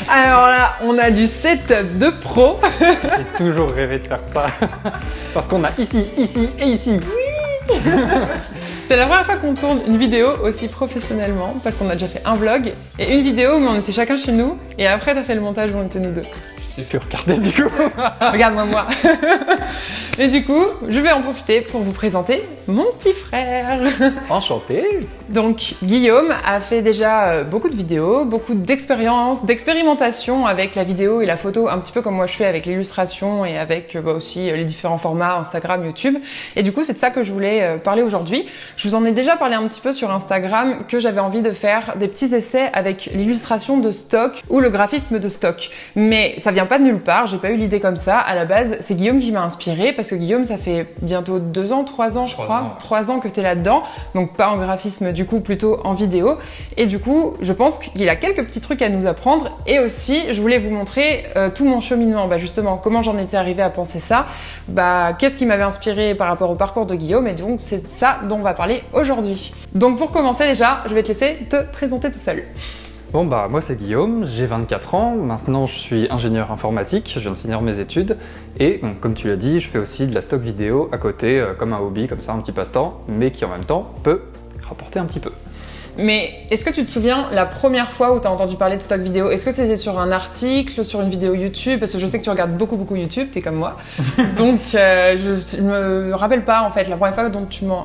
Alors là, on a du setup de pro. J'ai toujours rêvé de faire ça. Parce qu'on a ici, ici et ici. Oui. C'est la première fois qu'on tourne une vidéo aussi professionnellement, parce qu'on a déjà fait un vlog et une vidéo où on était chacun chez nous, et après t'as fait le montage où on était nous deux. Je sais plus regarder du coup. Regarde-moi moi. Et du coup, je vais en profiter pour vous présenter mon petit frère. Enchanté. Donc Guillaume a fait déjà beaucoup de vidéos, beaucoup d'expériences, d'expérimentation avec la vidéo et la photo, un petit peu comme moi je fais avec l'illustration et avec aussi les différents formats Instagram, YouTube. Et du coup, c'est de ça que je voulais parler aujourd'hui. Je vous en ai déjà parlé un petit peu sur Instagram que j'avais envie de faire des petits essais avec l'illustration de stock ou le graphisme de stock. Mais ça vient pas de nulle part, j'ai pas eu l'idée comme ça. À la base, c'est Guillaume qui m'a inspiré parce que Guillaume, ça fait bientôt 2 ans, 3 ans je crois, 3 ans que t'es là-dedans. Donc pas en graphisme du coup, plutôt en vidéo. Et du coup, je pense qu'il a quelques petits trucs à nous apprendre. Et aussi, je voulais vous montrer tout mon cheminement. Justement, comment j'en étais arrivée à penser ça. Qu'est-ce qui m'avait inspiré par rapport au parcours de Guillaume. Et donc, c'est ça dont on va parler aujourd'hui. Donc pour commencer déjà, je vais te laisser te présenter tout seul. Bon moi c'est Guillaume, j'ai 24 ans, maintenant je suis ingénieur informatique, je viens de finir mes études et donc, comme tu l'as dit, je fais aussi de la stock vidéo à côté comme un hobby, comme ça un petit passe-temps, mais qui en même temps peut rapporter un petit peu. Mais est-ce que tu te souviens la première fois où tu as entendu parler de stock vidéo? Est-ce que c'était sur un article, sur une vidéo YouTube? Parce que je sais que tu regardes beaucoup YouTube, t'es comme moi. Donc je me rappelle pas en fait la première fois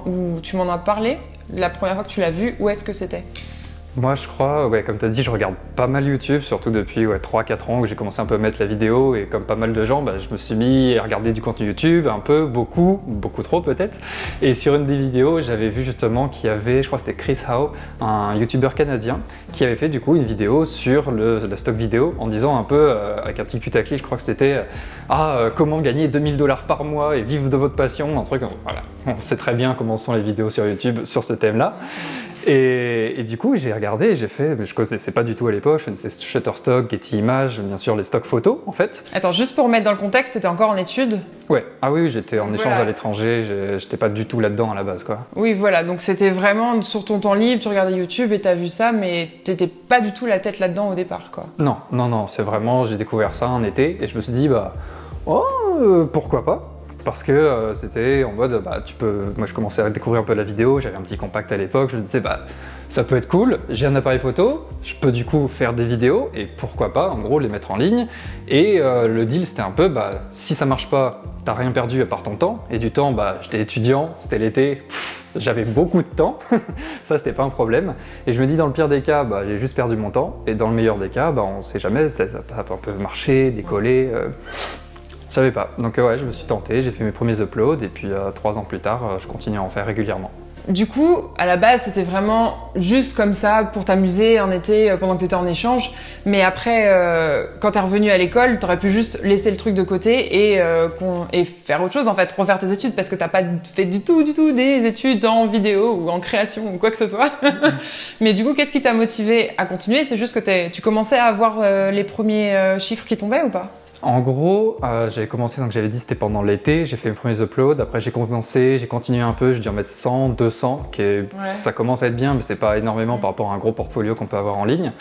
où tu m'en as parlé, la première fois que tu l'as vu, où est-ce que c'était? Moi je crois, comme tu as dit, je regarde pas mal YouTube, surtout depuis 3-4 ans où j'ai commencé un peu à mettre la vidéo et comme pas mal de gens, je me suis mis à regarder du contenu YouTube, un peu, beaucoup trop peut-être. Et sur une des vidéos, j'avais vu justement qu'il y avait, je crois que c'était Chris Howe, un YouTuber canadien, qui avait fait du coup une vidéo sur la stock vidéo en disant un peu, avec un petit putaclic, je crois que c'était comment gagner 2000 $ par mois et vivre de votre passion, un truc, voilà. On sait très bien comment sont les vidéos sur YouTube sur ce thème-là. Et du coup, j'ai regardé, j'ai fait, je connaissais pas du tout à l'époque, je connaissais Shutterstock, Getty Images, bien sûr les stocks photos en fait. Attends, juste pour mettre dans le contexte, t'étais encore en études? Ouais, ah oui, j'étais en échange à l'étranger, j'étais pas du tout là-dedans à la base quoi. Oui, voilà, donc c'était vraiment sur ton temps libre, tu regardais YouTube et t'as vu ça, mais t'étais pas du tout la tête là-dedans au départ quoi. Non, c'est vraiment, j'ai découvert ça un été et je me suis dit, pourquoi pas? Parce que c'était en mode, moi je commençais à découvrir un peu la vidéo, j'avais un petit compact à l'époque, je me disais, ça peut être cool, j'ai un appareil photo, je peux du coup faire des vidéos et pourquoi pas, en gros, les mettre en ligne. Et le deal c'était un peu, si ça marche pas, t'as rien perdu à part ton temps. Et du temps, j'étais étudiant, c'était l'été, j'avais beaucoup de temps, ça c'était pas un problème. Et je me dis, dans le pire des cas, j'ai juste perdu mon temps. Et dans le meilleur des cas, on sait jamais, ça peut un peu marcher, décoller. Je savais pas. Donc je me suis tenté, j'ai fait mes premiers uploads et puis 3 ans plus tard, je continue à en faire régulièrement. Du coup, à la base, c'était vraiment juste comme ça pour t'amuser en été pendant que t'étais en échange. Mais après, quand t'es revenu à l'école, t'aurais pu juste laisser le truc de côté et faire autre chose en fait, refaire tes études parce que t'as pas fait du tout des études en vidéo ou en création ou quoi que ce soit. Mais du coup, qu'est-ce qui t'a motivé à continuer? C'est juste que tu commençais à avoir les premiers chiffres qui tombaient ou pas? En gros, j'avais commencé, donc j'avais dit c'était pendant l'été, j'ai fait mes premiers uploads, après j'ai continué un peu, j'ai dû en mettre 100, 200, ça commence à être bien, mais c'est pas énormément par rapport à un gros portfolio qu'on peut avoir en ligne.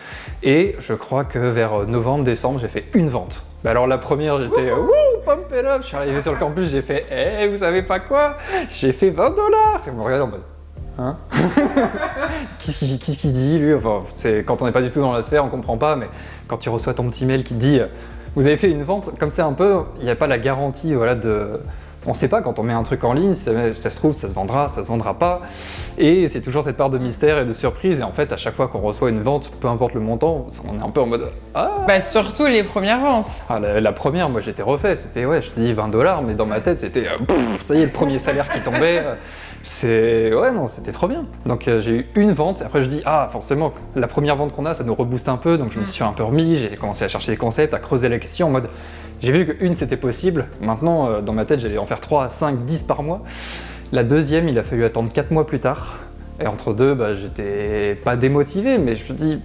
Et je crois que vers novembre, décembre, j'ai fait une vente. Alors la première, j'étais pump it up, je suis arrivé sur le campus, j'ai fait vous savez pas quoi, j'ai fait 20 $. Et me regarde en mode hein? Qu'est-ce qu'il dit lui? Enfin, c'est quand on n'est pas du tout dans la sphère, on comprend pas, mais quand tu reçois ton petit mail qui te dit vous avez fait une vente, comme c'est un peu, il n'y a pas la garantie on ne sait pas quand on met un truc en ligne, ça se trouve, ça se vendra pas. Et c'est toujours cette part de mystère et de surprise. Et en fait, à chaque fois qu'on reçoit une vente, peu importe le montant, on est un peu en mode Surtout les premières ventes. La première, moi j'étais refait, c'était je te dis 20 $, mais dans ma tête c'était ça y est, le premier salaire qui tombait. C'était trop bien. Donc j'ai eu une vente, et après je dis forcément, la première vente qu'on a, ça nous rebooste un peu, donc je me suis un peu remis, j'ai commencé à chercher des concepts, à creuser la question en mode, j'ai vu qu'une c'était possible, maintenant dans ma tête j'allais en faire 3, 5, 10 par mois. La deuxième, il a fallu attendre 4 mois plus tard, et entre deux, j'étais pas démotivé, mais je me dis,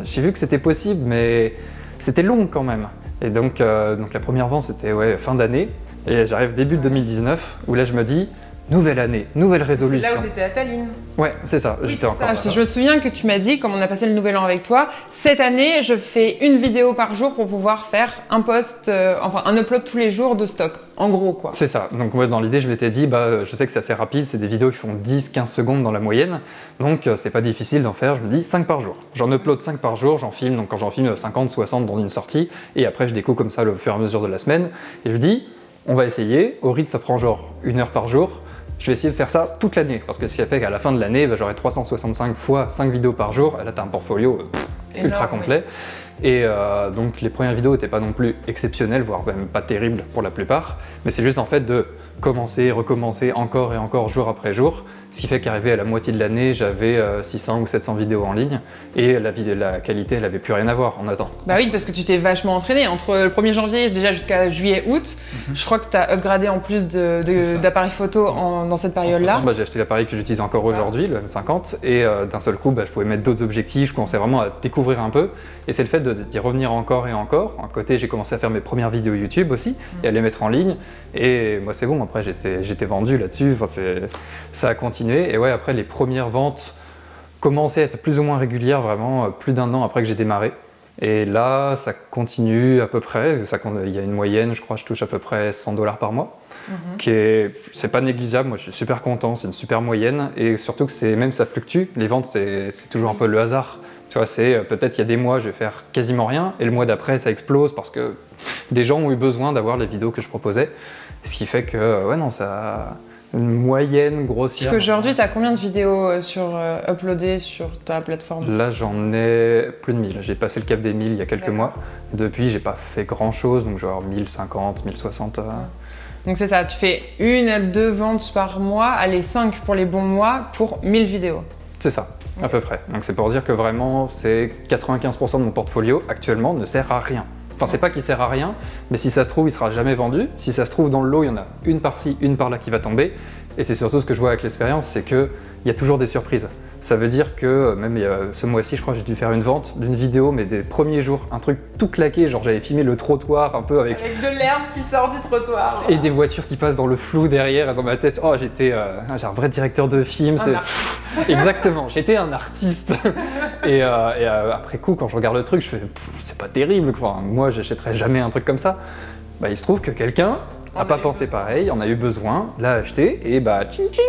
j'ai vu que c'était possible, mais c'était long quand même. Et donc la première vente c'était fin d'année, et j'arrive début de 2019, où là je me dis, nouvelle année, nouvelle C'est résolution. là où tu étais à Tallinn. Ouais, c'est ça, Oui, j'étais c'est encore ça. là-bas. Je me souviens que tu m'as dit, comme on a passé le nouvel an avec toi, cette année, je fais une vidéo par jour pour pouvoir faire un post, un upload tous les jours de stock. En gros, quoi. C'est ça. Donc moi, dans l'idée, je m'étais dit, je sais que c'est assez rapide, c'est des vidéos qui font 10-15 secondes dans la moyenne, donc c'est pas difficile d'en faire. Je me dis 5 par jour. J'en upload 5 par jour, j'en filme, donc quand j'en filme 50, 60 dans une sortie, et après je découpe comme ça au fur et à mesure de la semaine. Et je me dis, on va essayer. Au rythme, ça prend genre 1 heure par jour. Je vais essayer de faire ça toute l'année, parce que ce qui a fait qu'à la fin de l'année, j'aurai 365 fois 5 vidéos par jour, et là tu as un portfolio ultra complet. Oui. Et donc les premières vidéos n'étaient pas non plus exceptionnelles, voire même pas terribles pour la plupart, mais c'est juste en fait de commencer, recommencer encore et encore jour après jour, ce qui fait qu'arrivé à la moitié de l'année, j'avais 600 ou 700 vidéos en ligne, et la qualité, elle avait plus rien à voir en attendant. Bah oui, parce que tu t'es vachement entraîné. Entre le 1er janvier déjà jusqu'à juillet-août, je crois que tu as upgradé en plus d'appareils photo dans cette période-là. J'ai acheté l'appareil que j'utilise encore aujourd'hui, le M50, et d'un seul coup, je pouvais mettre d'autres objectifs, je commençais vraiment à découvrir un peu, et c'est le fait d'y revenir encore et encore. À côté, j'ai commencé à faire mes premières vidéos YouTube aussi, et à les mettre en ligne, et moi c'est bon, après j'étais vendu là-dessus, ça a continué, et ouais, après les premières ventes commençaient à être plus ou moins régulières, vraiment plus d'1 an après que j'ai démarré. Et là, ça continue à peu près, il y a une moyenne, je crois que je touche à peu près $100 par mois, c'est pas négligeable, moi je suis super content, c'est une super moyenne, et surtout que même ça fluctue, les ventes c'est toujours un peu le hasard. Tu vois, peut-être il y a des mois je vais faire quasiment rien, et le mois d'après ça explose parce que des gens ont eu besoin d'avoir les vidéos que je proposais, ce qui fait que, ouais non, ça... Une moyenne grossière. Parce qu'aujourd'hui, tu as combien de vidéos uploadées sur ta plateforme? Là, j'en ai plus de 1000. J'ai passé le cap des 1000 il y a quelques mois. Depuis, j'ai pas fait grand chose, donc genre 1050, 1060. Donc c'est ça, tu fais 1 à 2 ventes par mois, allez 5 pour les bons mois, pour 1000 vidéos. C'est ça, à peu près. Donc c'est pour dire que vraiment, c'est 95% de mon portfolio actuellement ne sert à rien. Enfin, c'est pas qu'il sert à rien, mais si ça se trouve, il sera jamais vendu. Si ça se trouve, dans le lot, il y en a une par-ci, une par-là qui va tomber. Et c'est surtout ce que je vois avec l'expérience, c'est qu'il y a toujours des surprises. Ça veut dire que, même ce mois-ci, je crois que j'ai dû faire une vente d'une vidéo, mais des premiers jours, un truc tout claqué, genre j'avais filmé le trottoir un peu avec de l'herbe qui sort du trottoir. Et des voitures qui passent dans le flou derrière, et dans ma tête, oh j'ai un vrai directeur de film. Exactement, j'étais un artiste. Et après coup, quand je regarde le truc, je fais, c'est pas terrible, quoi. Moi, j'achèterais jamais un truc comme ça. Il se trouve que quelqu'un n'a pas pensé pareil, en a eu besoin, l'a acheté, et tching tching.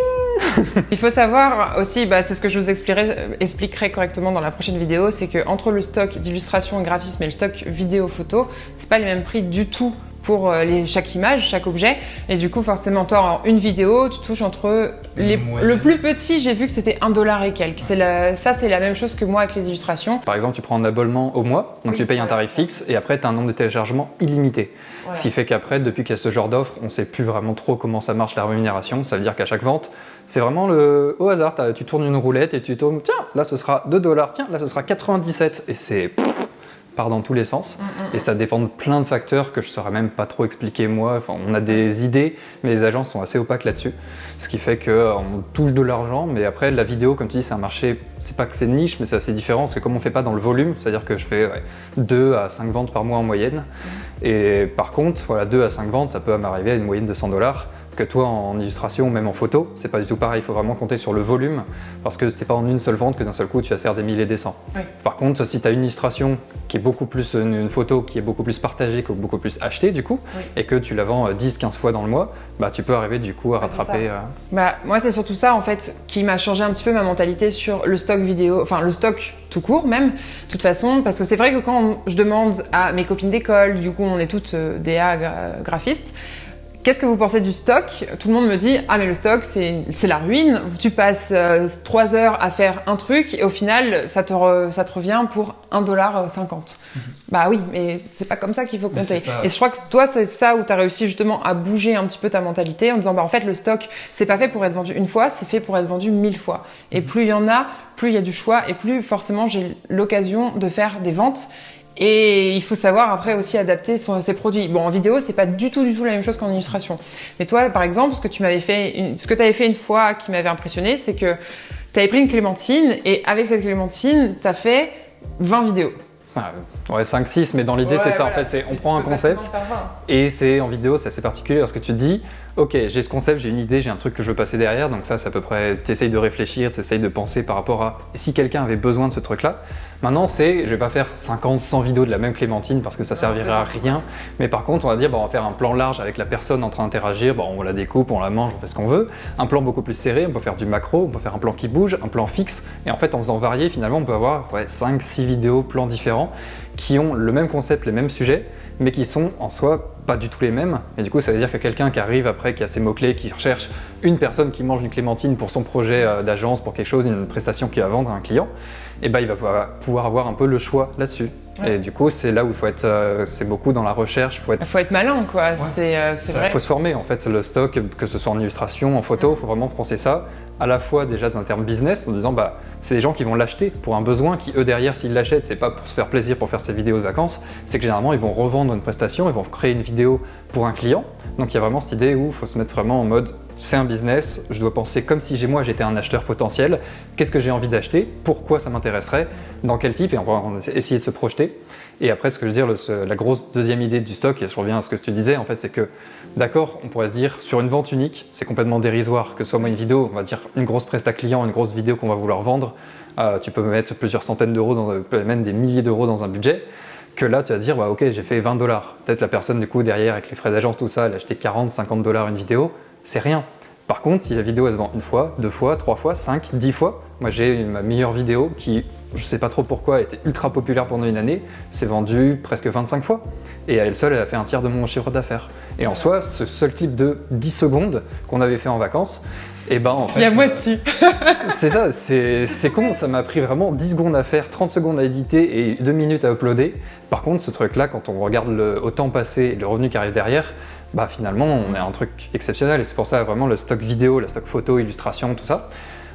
Il faut savoir aussi, c'est ce que je vous expliquerai correctement dans la prochaine vidéo, c'est que entre le stock d'illustration et graphisme et le stock vidéo photo, c'est pas les mêmes prix du tout pour chaque image, chaque objet, et du coup forcément toi en une vidéo tu touches entre le plus petit, j'ai vu que c'était $1 et quelques. Ça c'est la même chose que moi avec les illustrations. Par exemple, tu prends un abonnement au mois, donc tu payes un tarif fixe et après tu as un nombre de téléchargements illimité. Voilà. Ce qui fait qu'après, depuis qu'il y a ce genre d'offre, on ne sait plus vraiment trop comment ça marche la rémunération. Ça veut dire qu'à chaque vente, c'est vraiment au hasard. Tu tournes une roulette et tu tournes, tiens, là ce sera $2, tiens, là ce sera 97, et c'est part dans tous les sens. Et ça dépend de plein de facteurs que je ne saurais même pas trop expliquer moi. Enfin, on a des idées, mais les agences sont assez opaques là-dessus. Ce qui fait qu'on touche de l'argent, mais après la vidéo, comme tu dis, c'est un marché, c'est pas que c'est niche, mais c'est assez différent, parce que comme on ne fait pas dans le volume, c'est-à-dire que je fais 2 à 5 ventes par mois en moyenne. Et par contre, voilà, 2 à 5 ventes, ça peut m'arriver à une moyenne de $100. Que toi en illustration ou même en photo, c'est pas du tout pareil, il faut vraiment compter sur le volume, parce que c'est pas en une seule vente que d'un seul coup tu vas te faire des 1000 et des 100. Oui. Par contre, si tu as une illustration qui est beaucoup plus, une photo qui est beaucoup plus partagée, qui est beaucoup plus achetée du coup, et que tu la vends 10-15 fois dans le mois, tu peux arriver du coup à rattraper. Moi c'est surtout ça en fait qui m'a changé un petit peu ma mentalité sur le stock vidéo, enfin le stock tout court même, de toute façon, parce que c'est vrai que quand je demande à mes copines d'école, du coup on est toutes DA graphistes, qu'est-ce que vous pensez du stock? Tout le monde me dit « Ah mais le stock c'est la ruine, tu passes 3 heures à faire un truc et au final ça te revient pour $1,50 ». Bah oui, mais c'est pas comme ça qu'il faut compter. Et je crois que toi c'est ça où tu as réussi justement à bouger un petit peu ta mentalité en disant en fait le stock c'est pas fait pour être vendu une fois, c'est fait pour être vendu 1000 fois. Et plus il y en a, plus il y a du choix et plus forcément j'ai l'occasion de faire des ventes. Et il faut savoir après aussi adapter ses produits. Bon, en vidéo, c'est pas du tout la même chose qu'en illustration. Mais toi, par exemple, ce que tu avais fait une fois qui m'avait impressionné, c'est que tu avais pris une clémentine et avec cette clémentine, tu as fait 20 vidéos. Ouais, 5-6, mais dans l'idée c'est ça, voilà, en fait, on prend un concept et c'est en vidéo, c'est assez particulier parce que tu te dis, Ok, j'ai ce concept, j'ai une idée, j'ai un truc que je veux passer derrière, donc ça c'est à peu près, tu essayes de réfléchir, tu essayes de penser par rapport à si quelqu'un avait besoin de ce truc-là. Maintenant je vais pas faire 50, 100 vidéos de la même clémentine parce que ça servirait à rien, mais par contre on va dire on va faire un plan large avec la personne en train d'interagir, on la découpe, on la mange, on fait ce qu'on veut, un plan beaucoup plus serré, on peut faire du macro, on peut faire un plan qui bouge, un plan fixe, et en fait en faisant varier finalement on peut avoir 5, 6 vidéos, plans différents qui ont le même concept, les mêmes sujets, mais qui sont en soi pas du tout les mêmes. Et du coup, ça veut dire que quelqu'un qui arrive après, qui a ses mots-clés, qui recherche une personne qui mange une clémentine pour son projet d'agence, pour quelque chose, une prestation qu'il va vendre à un client, et il va pouvoir avoir un peu le choix là-dessus. Ouais. Et du coup, c'est là où il faut être, c'est beaucoup dans la recherche. Il faut être malin, quoi. Ouais. C'est vrai. Il faut se former, en fait, le stock, que ce soit en illustration, en photo, il faut vraiment penser ça, à la fois déjà d'un terme business, en disant c'est des gens qui vont l'acheter pour un besoin, qui eux derrière, s'ils l'achètent, c'est pas pour se faire plaisir, pour faire ses vidéos de vacances, c'est que généralement ils vont revendre une prestation, ils vont créer une vidéo pour un client. Donc il y a vraiment cette idée où il faut se mettre vraiment en mode c'est un business, je dois penser comme si j'étais un acheteur potentiel, qu'est-ce que j'ai envie d'acheter, pourquoi ça m'intéresserait, dans quel type, et on va essayer de se projeter. Et après, ce que je veux dire, la grosse deuxième idée du stock, et je reviens à ce que tu disais, en fait, c'est que, d'accord, on pourrait se dire, sur une vente unique, c'est complètement dérisoire, que ce soit moi une vidéo, on va dire une grosse presta client, une grosse vidéo qu'on va vouloir vendre, tu peux mettre plusieurs centaines d'euros, même des milliers d'euros dans un budget, que là, tu vas dire, ok, j'ai fait 20 $. Peut-être la personne, du coup, derrière, avec les frais d'agence, tout ça, elle a acheté 40, 50 $ une vidéo, c'est rien. Par contre, si la vidéo elle se vend une fois, 2 fois, 3 fois, 5, 10 fois, moi j'ai ma meilleure vidéo qui, je sais pas trop pourquoi, était ultra populaire pendant une année, s'est vendue presque 25 fois. Et à elle seule, elle a fait un tiers de mon chiffre d'affaires. Et en soi, ce seul clip de 10 secondes qu'on avait fait en vacances, en fait… Il y a moi dessus. C'est ça, c'est con, ça m'a pris vraiment 10 secondes à faire, 30 secondes à éditer et 2 minutes à uploader. Par contre, ce truc-là, quand on regarde au temps passé et le revenu qui arrive derrière, finalement, on a un truc exceptionnel et c'est pour ça vraiment le stock vidéo, le stock photo, illustration, tout ça.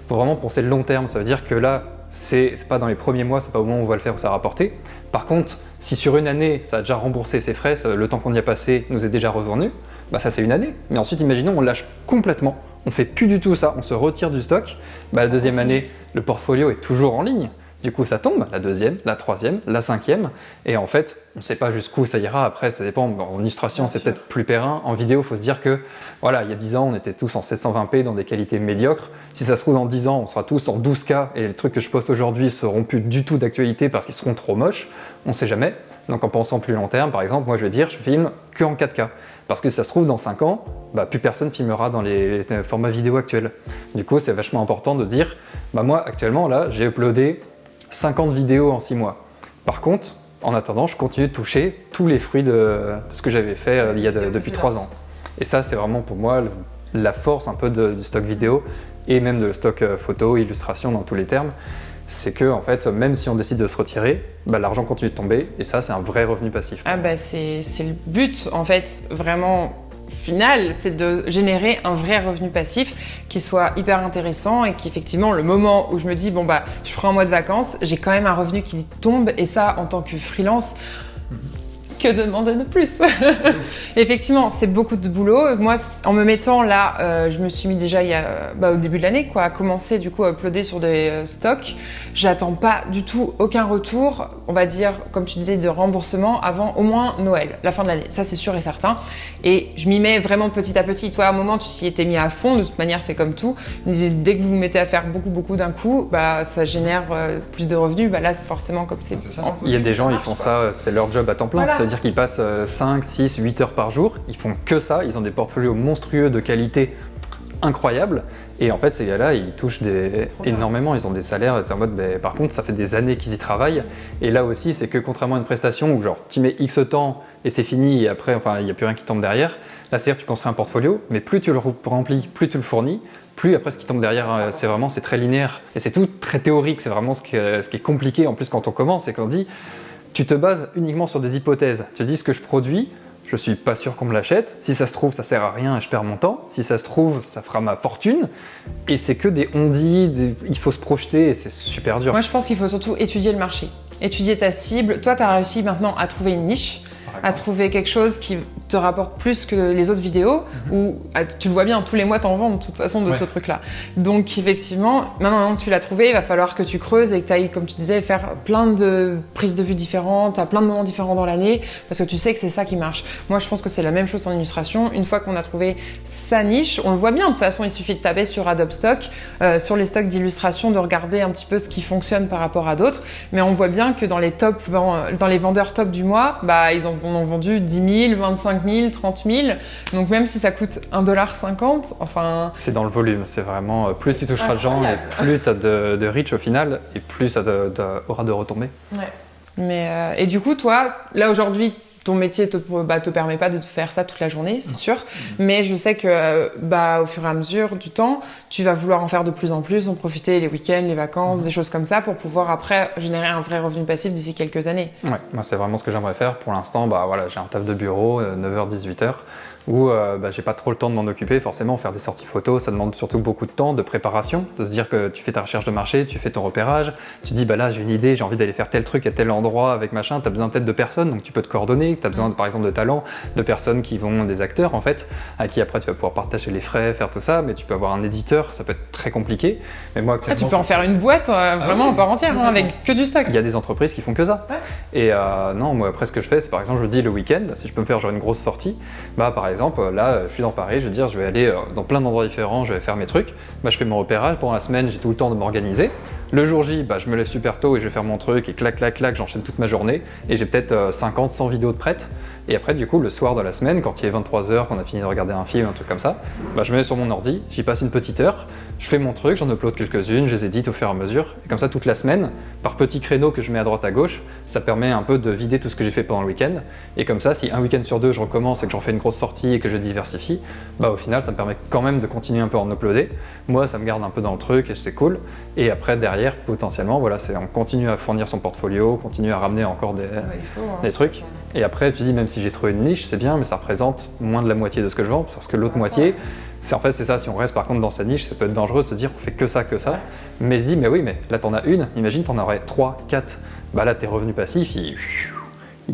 Il faut vraiment penser le long terme, ça veut dire que là, c'est pas dans les premiers mois, c'est pas au moment où on va le faire où ça va rapporter. Par contre, si sur une année, ça a déjà remboursé ses frais, le temps qu'on y a passé nous est déjà revenu, ça c'est une année. Mais ensuite, imaginons, on lâche complètement, on fait plus du tout ça, on se retire du stock. La deuxième année, le portfolio est toujours en ligne. Du coup, ça tombe, la deuxième, la troisième, la cinquième, et en fait, on ne sait pas jusqu'où ça ira. Après, ça dépend. En illustration, c'est peut-être plus périn. En vidéo, il faut se dire que, voilà, il y a 10 ans, on était tous en 720p dans des qualités médiocres. Si ça se trouve, dans 10 ans, on sera tous en 12K, et les trucs que je poste aujourd'hui seront plus du tout d'actualité parce qu'ils seront trop moches. On ne sait jamais. Donc, en pensant plus long terme, par exemple, moi, je vais dire, je filme que en 4K. Parce que si ça se trouve, dans 5 ans, plus personne filmera dans les formats vidéo actuels. Du coup, c'est vachement important de se dire, moi, actuellement, là, j'ai uploadé 50 vidéos en 6 mois. Par contre, en attendant, je continue de toucher tous les fruits de ce que j'avais fait depuis 3 ans. Et ça, c'est vraiment pour moi la force un peu du stock vidéo et même de stock photo, illustration dans tous les termes. C'est que, en fait, même si on décide de se retirer, l'argent continue de tomber et ça, c'est un vrai revenu passif. C'est le but, en fait, vraiment final, c'est de générer un vrai revenu passif qui soit hyper intéressant et qui effectivement le moment où je me dis je prends un mois de vacances, j'ai quand même un revenu qui tombe et ça en tant que freelance, que demander de plus? Effectivement, c'est beaucoup de boulot. Moi, en me mettant là, je me suis mis déjà au début de l'année, à commencer du coup à uploader sur des stocks. J'attends pas du tout aucun retour, on va dire, comme tu disais, de remboursement avant au moins Noël, la fin de l'année. Ça, c'est sûr et certain. Et je m'y mets vraiment petit à petit. Toi, à un moment, tu t'y étais mis à fond. De toute manière, c'est comme tout. Dès que vous vous mettez à faire beaucoup d'un coup, ça génère plus de revenus. Là, c'est forcément comme c'est. Il y a des gens, ils font ça, c'est leur job à temps plein. Voilà. C'est-à-dire qu'ils passent 5, 6, 8 heures par jour, ils font que ça, ils ont des portfolios monstrueux de qualité incroyable et en fait ces gars-là ils touchent énormément, ils ont des salaires en mode par contre ça fait des années qu'ils y travaillent et là aussi c'est que contrairement à une prestation où genre tu mets X temps et c'est fini et après il n'y a plus rien qui tombe derrière, là c'est-à-dire tu construis un portfolio mais plus tu le remplis, plus tu le fournis, plus après ce qui tombe derrière c'est très linéaire et c'est tout très théorique, c'est vraiment ce qui est compliqué en plus quand on commence, c'est qu'on dit tu te bases uniquement sur des hypothèses. Tu te dis ce que je produis, je suis pas sûr qu'on me l'achète. Si ça se trouve, ça sert à rien et je perds mon temps. Si ça se trouve, ça fera ma fortune. Et c'est que des on-dit, il faut se projeter et c'est super dur. Moi, je pense qu'il faut surtout étudier le marché, étudier ta cible. Toi, tu as réussi maintenant à trouver une niche, à trouver quelque chose qui te rapporte plus que les autres vidéos où tu le vois bien, tous les mois t'en vends de toute façon de ce truc-là. Donc effectivement, maintenant que tu l'as trouvé, il va falloir que tu creuses et que tu ailles, comme tu disais, faire plein de prises de vue différentes, à plein de moments différents dans l'année, parce que tu sais que c'est ça qui marche. Moi, je pense que c'est la même chose en illustration. Une fois qu'on a trouvé sa niche, on le voit bien. De toute façon, il suffit de taper sur Adobe Stock, sur les stocks d'illustration, de regarder un petit peu ce qui fonctionne par rapport à d'autres. Mais on voit bien que dans les vendeurs top du mois, bah, ils en ont vendu 10 000, 25 000, 30 000. Donc même si ça coûte 1,50 $, enfin... C'est dans le volume, c'est vraiment... Plus tu toucheras de gens et plus tu as de reach au final et plus ça aura de retombées. Ouais. Mais, et du coup, toi, là aujourd'hui, ton métier te permet pas de faire ça toute la journée, c'est sûr. Mais je sais que au fur et à mesure du temps, tu vas vouloir en faire de plus en plus, en profiter les week-ends, les vacances, des choses comme ça pour pouvoir après générer un vrai revenu passif d'ici quelques années. Ouais, moi c'est vraiment ce que j'aimerais faire. Pour l'instant, voilà, j'ai un taf de bureau, 9h-18h. Où j'ai pas trop le temps de m'en occuper. Forcément, faire des sorties photos, ça demande surtout beaucoup de temps, de préparation, de se dire que tu fais ta recherche de marché, tu fais ton repérage, tu te dis là j'ai une idée, j'ai envie d'aller faire tel truc à tel endroit avec machin, tu as besoin peut-être de personnes, donc tu peux te coordonner, tu as besoin par exemple de talents, de personnes qui vont, des acteurs en fait, à qui après tu vas pouvoir partager les frais, faire tout ça, mais tu peux avoir un éditeur, ça peut être très compliqué. Mais moi, tu peux en faire une boîte vraiment en part entière, avec que du stock. Il y a des entreprises qui font que ça. Ouais. Et non, moi après ce que je fais, c'est par exemple je dis le week-end, si je peux me faire genre une grosse sortie, par exemple là je suis dans Paris, je veux dire je vais aller dans plein d'endroits différents, je vais faire mes trucs, je fais mon repérage, pendant la semaine j'ai tout le temps de m'organiser. Le jour J, je me lève super tôt et je vais faire mon truc et clac clac clac, j'enchaîne toute ma journée et j'ai peut-être 50, 100 vidéos de prêtes. Et après du coup le soir de la semaine, quand il est 23h, qu'on a fini de regarder un film, un truc comme ça, je me mets sur mon ordi, j'y passe une petite heure, je fais mon truc, j'en upload quelques-unes, je les édite au fur et à mesure. Et comme ça toute la semaine, par petits créneaux que je mets à droite à gauche, ça permet un peu de vider tout ce que j'ai fait pendant le week-end. Et comme ça, si un week-end sur deux je recommence et que j'en fais une grosse sortie et que je diversifie, au final ça me permet quand même de continuer un peu à en uploader. Moi ça me garde un peu dans le truc et c'est cool. Et après derrière potentiellement, on continue à fournir son portfolio, on continue à ramener encore des trucs. Et après tu dis même si j'ai trouvé une niche c'est bien, mais ça représente moins de la moitié de ce que je vends, parce que l'autre moitié, c'est ça, si on reste par contre dans sa niche, ça peut être dangereux de se dire qu'on fait que ça. Mais dis, mais oui, mais là t'en as une, imagine t'en aurais 3, 4, là tes revenus passifs, ils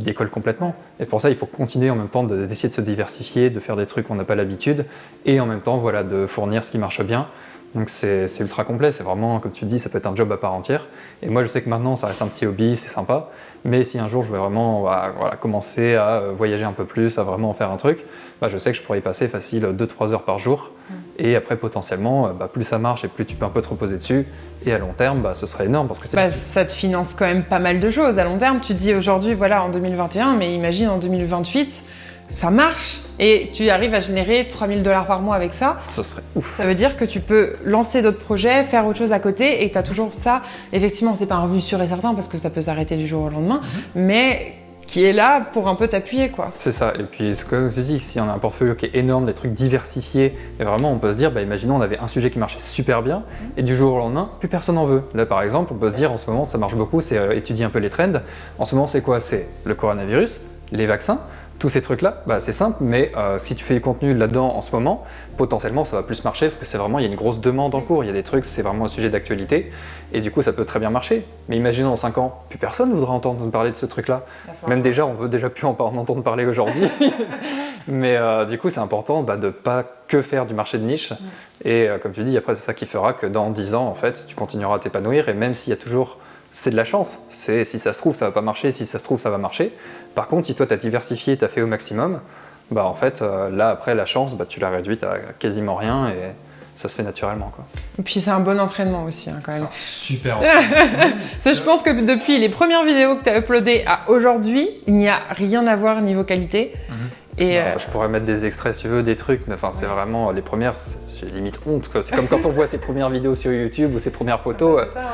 décollent complètement. Et pour ça, il faut continuer en même temps d'essayer de se diversifier, de faire des trucs qu'on n'a pas l'habitude, et en même temps, de fournir ce qui marche bien. Donc c'est ultra complet, c'est vraiment, comme tu te dis, ça peut être un job à part entière. Et moi je sais que maintenant ça reste un petit hobby, c'est sympa, mais si un jour je veux vraiment commencer à voyager un peu plus, à vraiment en faire un truc, je sais que je pourrais y passer facile 2-3 heures par jour. Et après potentiellement, plus ça marche et plus tu peux un peu te reposer dessus, et à long terme, ce serait énorme parce que ça te finance quand même pas mal de choses à long terme. Tu te dis aujourd'hui, en 2021, mais imagine en 2028, ça marche et tu arrives à générer 3 000 $ par mois avec ça. Ce serait ouf. Ça veut dire que tu peux lancer d'autres projets, faire autre chose à côté et tu as toujours ça. Effectivement, c'est pas un revenu sûr et certain parce que ça peut s'arrêter du jour au lendemain, mais qui est là pour un peu t'appuyer, quoi. C'est ça. Et puis, ce que je dis, si on a un portfolio qui est énorme, des trucs diversifiés, et vraiment, on peut se dire, imaginons, on avait un sujet qui marchait super bien, et du jour au lendemain, plus personne n'en veut. Là, par exemple, on peut se dire, en ce moment, ça marche beaucoup, c'est étudier un peu les trends. En ce moment, c'est quoi? C'est le coronavirus, les vaccins. Tous ces trucs-là, c'est simple, mais si tu fais du contenu là-dedans en ce moment, potentiellement ça va plus marcher parce que c'est vraiment, il y a une grosse demande en cours, il y a des trucs, c'est vraiment un sujet d'actualité et du coup ça peut très bien marcher. Mais imaginons dans 5 ans, plus personne ne voudra entendre parler de ce truc-là. Même déjà, on veut déjà plus en entendre parler aujourd'hui. Mais du coup, c'est important de pas que faire du marché de niche. Et comme tu dis, après c'est ça qui fera que dans 10 ans, en fait, tu continueras à t'épanouir et même s'il y a toujours... C'est de la chance, si ça se trouve ça va pas marcher, si ça se trouve ça va marcher. Par contre, si toi tu as diversifié, tu as fait au maximum, en fait là après la chance, tu l'as réduite à quasiment rien et ça se fait naturellement, quoi. Et puis c'est un bon entraînement aussi quand même. Super entraînement. Je pense que depuis les premières vidéos que tu as uploadées à aujourd'hui, il n'y a rien à voir niveau qualité. Et je pourrais mettre des extraits si tu veux, des trucs, mais c'est vraiment les premières, j'ai limite honte, quoi. C'est comme quand on voit ses premières vidéos sur YouTube ou ses premières photos. C'est ça,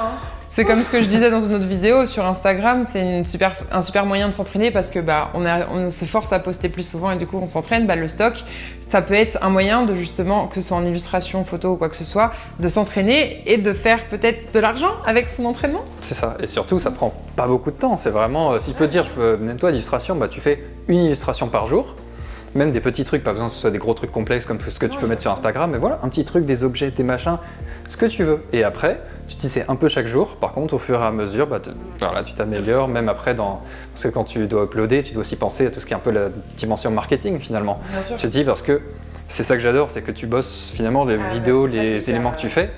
C'est comme ce que je disais dans une autre vidéo sur Instagram, c'est un super moyen de s'entraîner parce que on se force à poster plus souvent et du coup on s'entraîne. Le stock, ça peut être un moyen de justement, que ce soit en illustration, photo ou quoi que ce soit, de s'entraîner et de faire peut-être de l'argent avec son entraînement. C'est ça, et surtout ça prend pas beaucoup de temps. C'est vraiment, si je peux dire, même toi l'illustration, tu fais une illustration par jour. Même des petits trucs, pas besoin que ce soit des gros trucs complexes comme ce que tu peux mettre sur Instagram, mais voilà, un petit truc, des objets, des machins, ce que tu veux. Et après, Tu te dis c'est un peu chaque jour. Par contre, au fur et à mesure, voilà, tu t'améliores, même après parce que quand tu dois uploader, tu dois aussi penser à tout ce qui est un peu la dimension marketing finalement. Bien sûr. Tu te dis parce que c'est ça que j'adore, c'est que tu bosses finalement les vidéos, les éléments que tu fais,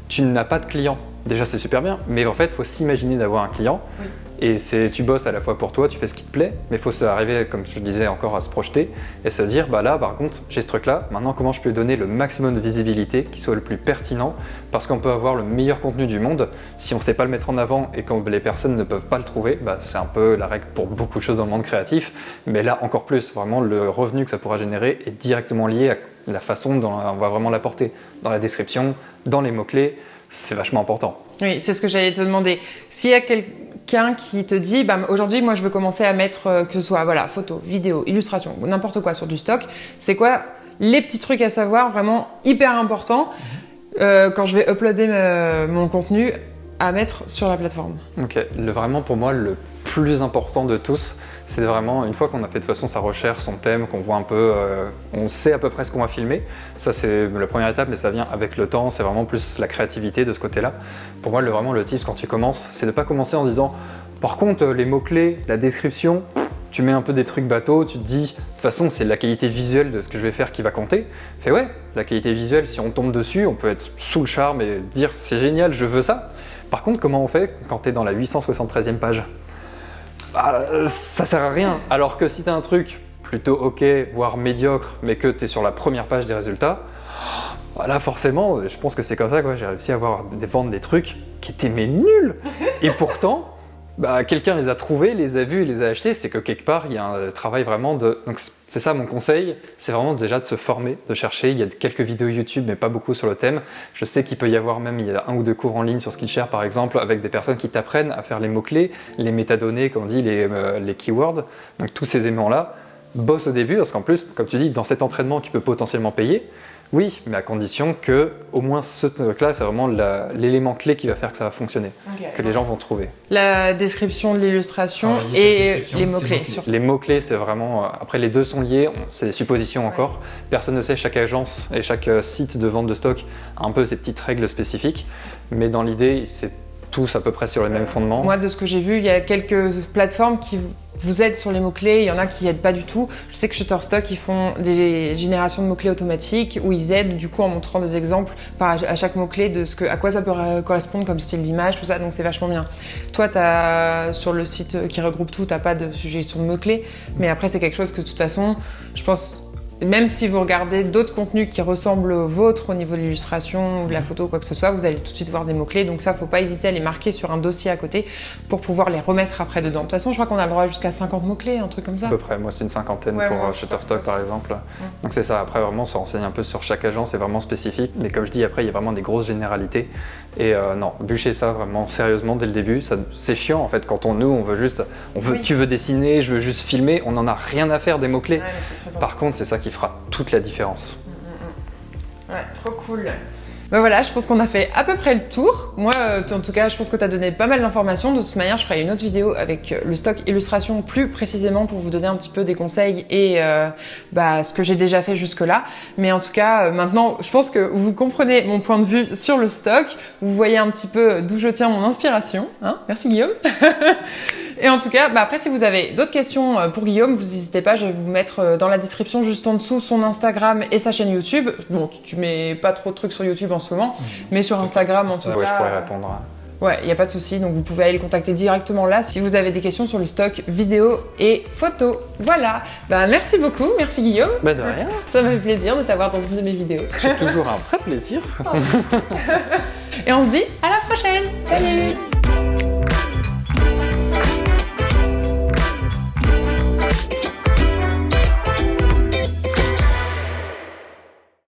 tu n'as pas de client. Déjà c'est super bien, mais en fait il faut s'imaginer d'avoir un client. Oui. Et tu bosses à la fois pour toi, tu fais ce qui te plaît, mais il faut arriver, comme je disais encore, à se projeter et se dire, là par contre j'ai ce truc là, maintenant comment je peux lui donner le maximum de visibilité, qui soit le plus pertinent, parce qu'on peut avoir le meilleur contenu du monde, si on ne sait pas le mettre en avant et quand les personnes ne peuvent pas le trouver, c'est un peu la règle pour beaucoup de choses dans le monde créatif, mais là encore plus, vraiment le revenu que ça pourra générer est directement lié à la façon dont on va vraiment l'apporter, dans la description, dans les mots-clés. C'est vachement important. Oui, c'est ce que j'allais te demander. S'il y a quelqu'un qui te dit, aujourd'hui, moi, je veux commencer à mettre, que ce soit, photo, vidéo, illustration, n'importe quoi sur du stock, c'est quoi les petits trucs à savoir vraiment hyper importants quand je vais uploader mon contenu à mettre sur la plateforme? Ok, vraiment pour moi, le plus important de tous, c'est vraiment, une fois qu'on a fait de toute façon sa recherche, son thème, qu'on voit un peu, on sait à peu près ce qu'on va filmer. Ça c'est la première étape, mais ça vient avec le temps, c'est vraiment plus la créativité de ce côté-là. Pour moi, vraiment le tips quand tu commences, c'est de ne pas commencer en disant, par contre, les mots-clés, la description, tu mets un peu des trucs bateaux, tu te dis, de toute façon c'est la qualité visuelle de ce que je vais faire qui va compter. Fais ouais, la qualité visuelle, si on tombe dessus, on peut être sous le charme et dire, c'est génial, je veux ça. Par contre, comment on fait quand tu es dans la 873e page? Ça sert à rien. Alors que si tu as un truc plutôt ok, voire médiocre, mais que tu es sur la première page des résultats, là forcément, je pense que c'est comme ça que j'ai réussi à vendre des trucs qui étaient mais nuls. Et pourtant, quelqu'un les a trouvés, les a vus et les a achetés. C'est que quelque part, il y a un travail vraiment de... Donc c'est ça mon conseil, c'est vraiment déjà de se former, de chercher. Il y a quelques vidéos YouTube, mais pas beaucoup sur le thème. Je sais qu'il peut y avoir même, il y a 1 ou 2 cours en ligne sur Skillshare par exemple, avec des personnes qui t'apprennent à faire les mots-clés, les métadonnées, comme on dit, les keywords. Donc tous ces éléments-là, bosse au début, parce qu'en plus, comme tu dis, dans cet entraînement qui peut potentiellement payer, oui, mais à condition que, au moins ce truc-là, c'est vraiment l'élément clé qui va faire que ça va fonctionner, que les gens vont trouver. La description de l'illustration et les mots-clés. Les mots-clés, c'est vraiment... Après, les deux sont liés, c'est des suppositions encore. Personne ne sait, chaque agence et chaque site de vente de stock a un peu ses petites règles spécifiques, mais dans l'idée, c'est tous à peu près sur les mêmes fondements. Moi, de ce que j'ai vu, il y a quelques plateformes qui vous aident sur les mots-clés, il y en a qui aident pas du tout. Je sais que Shutterstock, ils font des générations de mots-clés automatiques où ils aident du coup en montrant des exemples à chaque mot-clé de à quoi ça peut correspondre comme style d'image, tout ça, donc c'est vachement bien. Toi, sur le site qui regroupe tout, t'as pas de suggestion de mots-clés, mais après c'est quelque chose que de toute façon, je pense, même si vous regardez d'autres contenus qui ressemblent aux vôtres au niveau de l'illustration ou de la photo ou quoi que ce soit, vous allez tout de suite voir des mots-clés. Donc ça, faut pas hésiter à les marquer sur un dossier à côté pour pouvoir les remettre après dedans. De toute façon, je crois qu'on a le droit jusqu'à 50 mots-clés, un truc comme ça. À peu près, moi c'est une cinquantaine pour Shutterstock par exemple. Donc c'est ça, après vraiment, ça renseigne un peu sur chaque agence, c'est vraiment spécifique. Mais comme je dis, après, il y a vraiment des grosses généralités. Et non, bûcher ça vraiment sérieusement dès le début, c'est chiant en fait. Quand on veut juste, tu veux dessiner, je veux juste filmer, on n'en a rien à faire des mots-clés. Par contre, c'est ça qui fera toute la différence. Ouais, trop cool. Voilà, je pense qu'on a fait à peu près le tour. Moi, en tout cas, je pense que tu as donné pas mal d'informations. De toute manière, je ferai une autre vidéo avec le stock illustration plus précisément pour vous donner un petit peu des conseils et ce que j'ai déjà fait jusque-là. Mais en tout cas, maintenant, je pense que vous comprenez mon point de vue sur le stock. Vous voyez un petit peu d'où je tiens mon inspiration. Hein, merci Guillaume. Et en tout cas, après, si vous avez d'autres questions pour Guillaume, vous n'hésitez pas, je vais vous mettre dans la description juste en dessous son Instagram et sa chaîne YouTube. Bon, tu mets pas trop de trucs sur YouTube en ce moment, mais sur Instagram en tout cas. Ouais, je pourrais répondre. Ouais, il n'y a pas de souci, donc vous pouvez aller le contacter directement là si vous avez des questions sur le stock vidéo et photo. Voilà, merci beaucoup, merci Guillaume. De rien. Ça m'a fait plaisir de t'avoir dans une de mes vidéos. C'est toujours un vrai plaisir. Et on se dit à la prochaine. Salut.